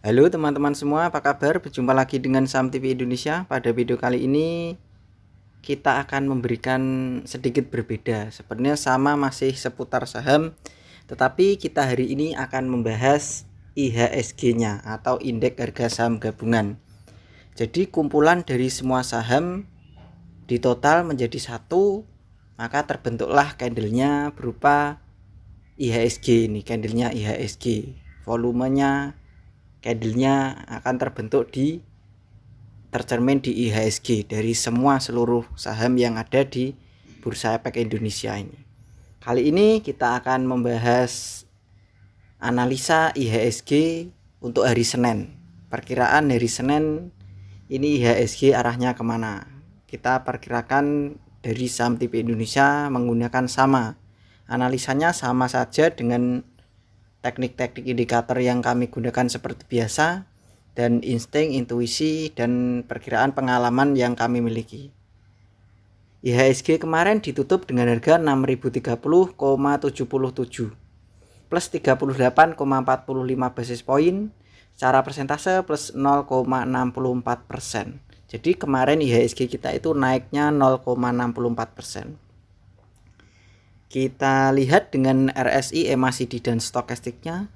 Halo teman-teman semua, apa kabar? Berjumpa lagi dengan Saham TV Indonesia. Pada video kali ini kita akan memberikan sedikit berbeda. Sebenarnya sama, masih seputar saham, tetapi kita hari ini akan membahas IHSG-nya atau Indeks Harga Saham Gabungan. Jadi kumpulan dari semua saham di total menjadi satu, maka terbentuklah candlenya berupa IHSG. Ini candlenya IHSG. Volumenya candlenya akan tercermin di IHSG dari semua seluruh saham yang ada di Bursa Efek Indonesia ini. Kali ini kita akan membahas analisa IHSG untuk hari Senin. Perkiraan hari Senin ini IHSG arahnya kemana? Kita perkirakan dari Saham TV Indonesia menggunakan sama. Analisanya sama saja dengan teknik-teknik indikator yang kami gunakan seperti biasa, dan insting, intuisi, dan perkiraan pengalaman yang kami miliki. IHSG kemarin ditutup dengan harga 6030,77 plus 38,45 basis point, secara persentase plus 0,64%. Jadi kemarin IHSG kita itu naiknya 0,64%. Kita lihat dengan RSI, MACD, dan stokastiknya.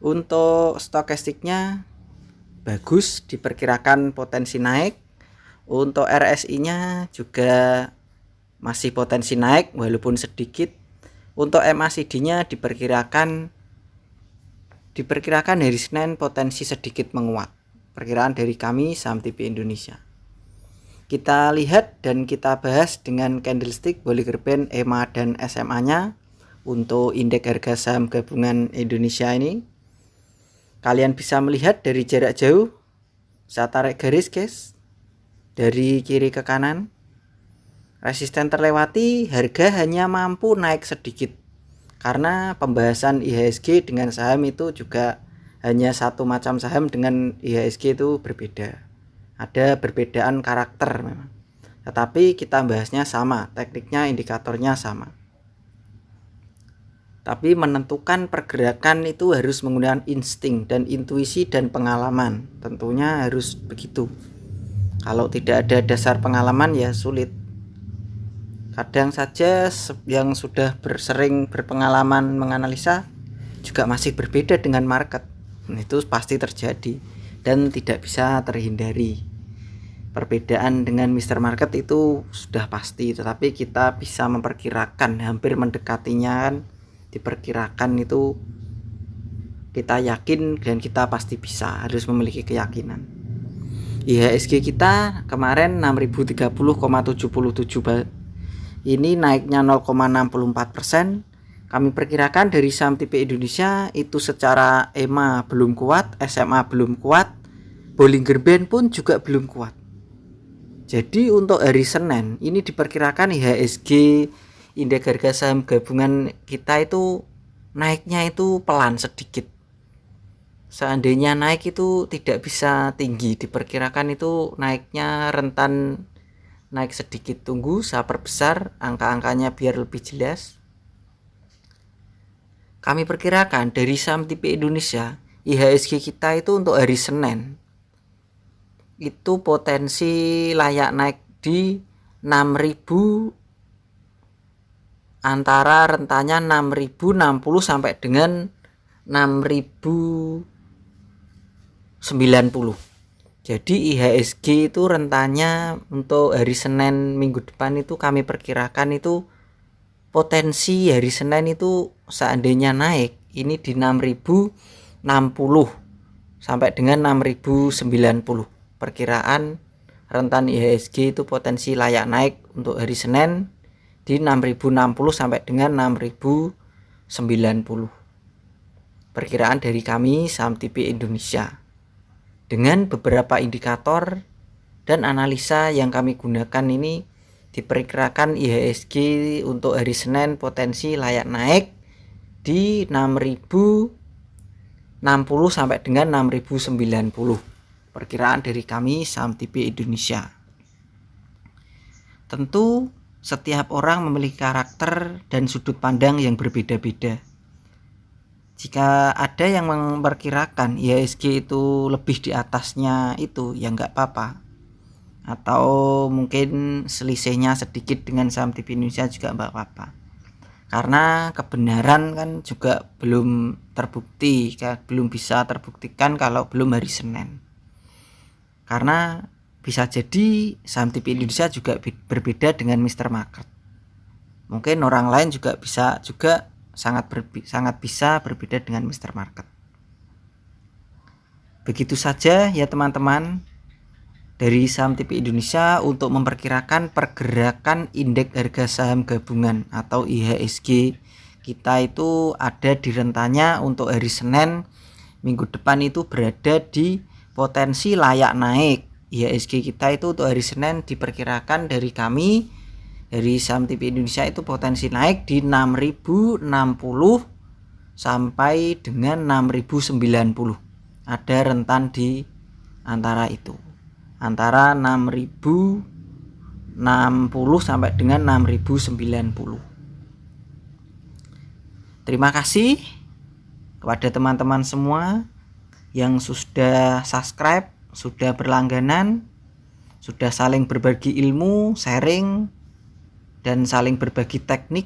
Untuk stokastiknya bagus, diperkirakan potensi naik. Untuk RSI-nya juga masih potensi naik walaupun sedikit. Untuk MACD-nya diperkirakan hari Senin potensi sedikit menguat. Perkiraan dari kami Saham TV Indonesia. Kita lihat dan kita bahas dengan candlestick, Bollinger Band, EMA, dan SMA-nya untuk indeks harga saham gabungan Indonesia ini. Kalian bisa melihat dari jarak jauh. Saya tarik garis, guys, dari kiri ke kanan. Resisten terlewati, harga hanya mampu naik sedikit. Karena pembahasan IHSG dengan saham itu juga hanya satu macam saham dengan IHSG itu berbeda. Ada perbedaan karakter memang, tetapi kita bahasnya sama, tekniknya, indikatornya sama. Tapi menentukan pergerakan itu harus menggunakan insting dan intuisi dan pengalaman. Tentunya harus begitu. Kalau tidak ada dasar pengalaman ya sulit. Kadang saja yang sudah sering berpengalaman menganalisa juga masih berbeda dengan market. Itu pasti terjadi dan tidak bisa terhindari. Perbedaan dengan Mr. Market itu sudah pasti, tetapi kita bisa memperkirakan, hampir mendekatinya kan, diperkirakan itu kita yakin dan kita pasti bisa, harus memiliki keyakinan. IHSG kita kemarin 6030,77, ini naiknya 0,64%. Kami perkirakan dari Saham TV Indonesia itu secara EMA belum kuat, SMA belum kuat, Bollinger Band pun juga belum kuat. Jadi untuk hari Senin ini diperkirakan IHSG, indeks harga saham gabungan kita itu naiknya itu pelan sedikit. Seandainya naik itu tidak bisa tinggi, diperkirakan itu naiknya rentan naik sedikit. Tunggu saya perbesar angka-angkanya biar lebih jelas. Kami perkirakan dari Saham TV Indonesia IHSG kita itu untuk hari Senin itu potensi layak naik di 6000, antara rentannya 6060 sampai dengan 6090. Jadi IHSG itu rentannya untuk hari Senin minggu depan itu kami perkirakan itu potensi hari Senin itu seandainya naik ini di 6060 sampai dengan 6090. Perkiraan rentan IHSG itu potensi layak naik untuk hari Senin di 6060 sampai dengan 6090. Perkiraan dari kami Saham TV Indonesia. Dengan beberapa indikator dan analisa yang kami gunakan ini diperkirakan IHSG untuk hari Senin potensi layak naik di 6060 sampai dengan 6090. Perkiraan dari kami Saham TV Indonesia. Tentu setiap orang memiliki karakter dan sudut pandang yang berbeda-beda. Jika ada yang memperkirakan IHSG itu lebih di atasnya itu, ya nggak apa-apa. Atau mungkin selisihnya sedikit dengan saham TV Indonesia juga nggak apa-apa. Karena kebenaran kan juga belum terbukti, belum bisa terbuktikan kalau belum hari Senin. Karena bisa jadi saham TV Indonesia juga berbeda dengan Mr. Market. Mungkin orang lain juga bisa sangat bisa berbeda dengan Mr. Market. Begitu saja ya teman-teman dari saham TV Indonesia untuk memperkirakan pergerakan indeks harga saham gabungan atau IHSG kita itu ada di rentannya untuk hari Senin minggu depan itu berada di potensi layak naik. IHSG kita itu untuk hari Senin diperkirakan dari kami dari saham TV Indonesia itu potensi naik di 6.060 sampai dengan 6.090. Ada rentan di antara itu. Antara 6.060 sampai dengan 6.090. Terima kasih kepada teman-teman semua yang sudah subscribe, sudah berlangganan, sudah saling berbagi ilmu, sharing, dan saling berbagi teknik.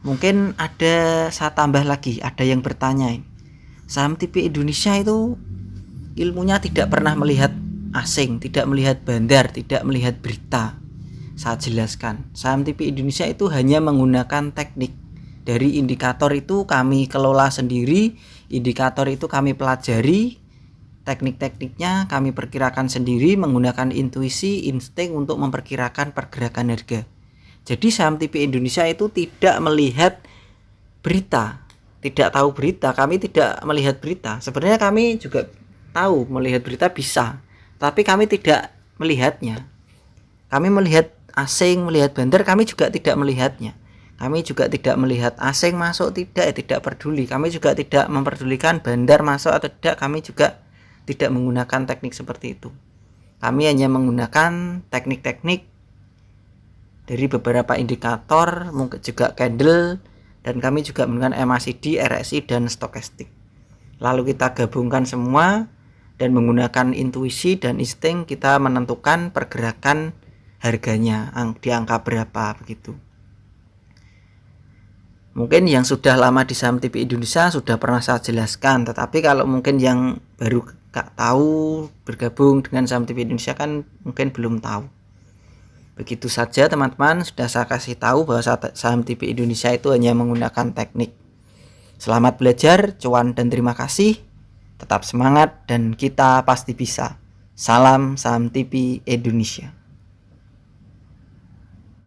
Mungkin saya tambah lagi, ada yang bertanya, saham TV Indonesia itu ilmunya tidak pernah melihat asing, tidak melihat bandar, tidak melihat berita. Saya jelaskan, saham TV Indonesia itu hanya menggunakan teknik. Dari indikator itu kami kelola sendiri, indikator itu kami pelajari, teknik-tekniknya kami perkirakan sendiri menggunakan intuisi, insting untuk memperkirakan pergerakan harga. Jadi saham TV Indonesia itu tidak melihat berita, tidak tahu berita, kami tidak melihat berita. Sebenarnya kami juga tahu melihat berita bisa, tapi kami tidak melihatnya. Kami melihat asing, melihat bandar, kami juga tidak melihatnya. Kami juga tidak melihat asing masuk, tidak peduli. Kami juga tidak memperdulikan bandar masuk atau tidak, kami juga tidak menggunakan teknik seperti itu. Kami hanya menggunakan teknik-teknik dari beberapa indikator, mungkin juga candle, dan kami juga menggunakan MACD, RSI, dan stokastik. Lalu kita gabungkan semua dan menggunakan intuisi dan insting kita menentukan pergerakan harganya di angka berapa begitu. Mungkin yang sudah lama di saham TV Indonesia sudah pernah saya jelaskan, tetapi kalau mungkin yang baru gak tahu bergabung dengan saham TV Indonesia kan mungkin belum tahu. Begitu saja teman-teman, sudah saya kasih tahu bahwa saham TV Indonesia itu hanya menggunakan teknik. Selamat belajar, cuan dan terima kasih. Tetap semangat dan kita pasti bisa. Salam saham TV Indonesia.